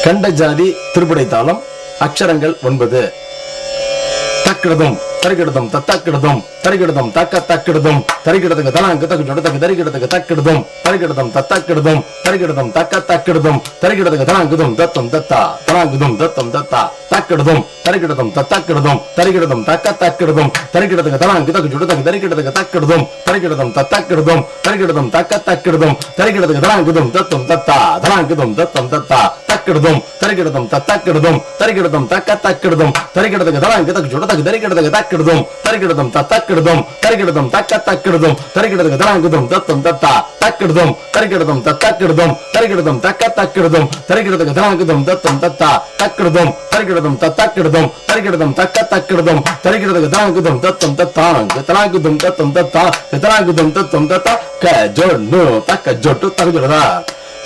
கண்ட ஜாதி திருப்படை தாளம். அக்ஷரங்கள் 9. தக்கிடதும் தரிகிடதும் தத்தாக்கிடதும் தரிகிடதும் தக்க தக்கிடதும் தரிகிடதுக்கு தலாங்கு தக்கு ஜொடத்துக்கு தரிகிடத்துக்கு தக்கிடதும் தரிகிடதும் தத்தாக்கிடதும் தரிகிடதும் தக்க தக்கிடதும் தரிகிடத்துக்கு தலாங்குதும் தத்தம் தத்தா தலாங்குதும் தத்தம் தத்தா தக்கிடதும் தரிகிடதும் தத்தாக்கிடதும் தரிகிடதும் தக்க தக்கிடதும் தரிகிடத்துக்கு தலாங்கு தக்கு ஜொடத்துக்கு தரிகிடத்துக்கு தக்கிடதும் தரிகிடதும் தத்தாக்கிடதும் தரிகிடதும் தக்க தக்கிடதும் தரிகிடத்துக்கு தலாங்குதும் தத்தம் தத்தா தலாங்குதும் தத்தம் தத்தா தக்கிடதும் தரிகிடதும் தத்தாக்கிடதும் தரிகிடதும் தக்க தக்கிடதும் தரிகிடத்துக்கு தலாங்கு தக்கு ஜொடத்துக்கு தரிகிடத்துக்கு தக்கிடதும் தரிகிடதும் தத்தாக்கிடதும் தரிகிடதும் தக்க தக்கிடதும் தரிகிடத்துக்கு தலாங்குதும் தத்தம் தத்தா தக்கிடதும் தரிகிடதும் தத்தாக்கிடதும் தரிகிடதும் தக்க தக்கிடதும் தரிகிடத்துக்கு தலாங்குதும் தத்தம் தத்தா தக்கிடதும் தரிகிடதும் தத்தாக்கிடதும் தரிகிடதும் தக்க தக்கிடதும் தரிகிடத்துக்கு தலாங்குதும் தத்தம் தத்தாங்க தலாங்குதும் தத்தம் தத்தா தலாங்குதும் தத்தம் தத்தா க ஜொன்னு தக்க ஜொட்டு தகஜுடதா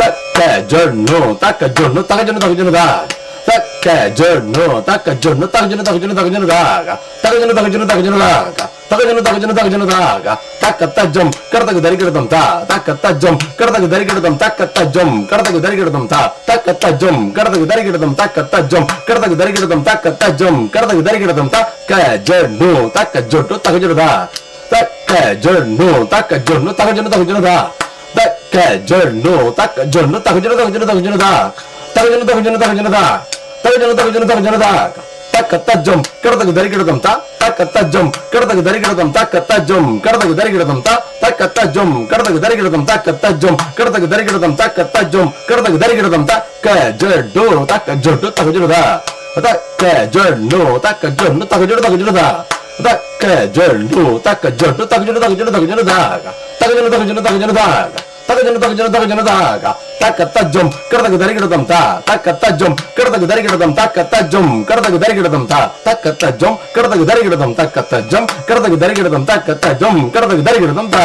தக்க ஜொன்னு தக்க ஜொன்னு தகஜுன்னு தகஜுனதா தக்க ஜொன்னு தக்க ஜொன்னு தகஜுன்னு தகஜுன்னு தகஜுனதா தகஜுன்னு தகஜுன்னு தகஜுனதா தகஜுன்னு தகஜுன்னு தகஜுனதா தக்க தஜ்ஜம் கடதக்கு தரிகிடதம் தா தக்க தஜ்ஜம் கடதக்கு தரிகிடதம் தக்க தஜ்ஜம் கடதக்கு தரிகிடதம் தா தக்க தஜ்ஜம் கடதக்கு தரிகிடதம் தக்க தஜ்ஜம் கடதக்கு தரிகிடதம் தக்க தஜ்ஜம் கடதக்கு தரிகிடதம் தா க ஜொன்னு தக்க ஜொட்டு தகஜுனதா தக்க ஜொன்னு தக்க ஜொன்னு தகஜுன்னு தகஜுனதா தக்க ஜொன்னு தக்க ஜொன்னு தகஜுன்னு தகஜுன்னு தகஜுனதா தகஜுன்னு தகஜுன்னு தகஜுனதா தகஜுன்னு தகஜுன்னு தகஜுனதா தக்க தஜ்ஜம் கடதக்கு தரிகிடதம் தா தக்க தஜ்ஜம் கடதக்கு தரிகிடதம் தக்க தஜ்ஜம் கடதக்கு தரிகிடதம் தா தக்க தஜ்ஜம் கடதக்கு தரிகிடதம் தக்க தஜ்ஜம் கடதக்கு தரிகிடதம் தக்க தஜ்ஜம் கடதக்கு தரிகிடதம் த க ஜொட்டு தக்க ஜொட்டு தகஜுனதா தக்க ஜொன்னு தக்க ஜொன்னு தகஜுன்னு தகஜுனதா தக்க ஜொன்னு தக்க ஜொட்டு தகஜுன்னு தகஜுன்னு தகஜுனதா தகஜுன்னு தகஜுன்னு தகஜுனதா தகஜுன்னு தகஜுன்னு தகஜுனதா தக்க தஜ்ஜம் கடதக்கு தரிகிடதம் தா தக்க தஜ்ஜம் கடதக்கு தரிகிடதம் தக்க தஜ்ஜம் கடதக்கு தரிகிடதம் தா தக்க தஜ்ஜம் கடதக்கு தரிகிடதம் தக்க தஜ்ஜம் கடதக்கு தரிகிடதம் தக்க தஜ்ஜம் கடதக்கு தரிகிடதம் தா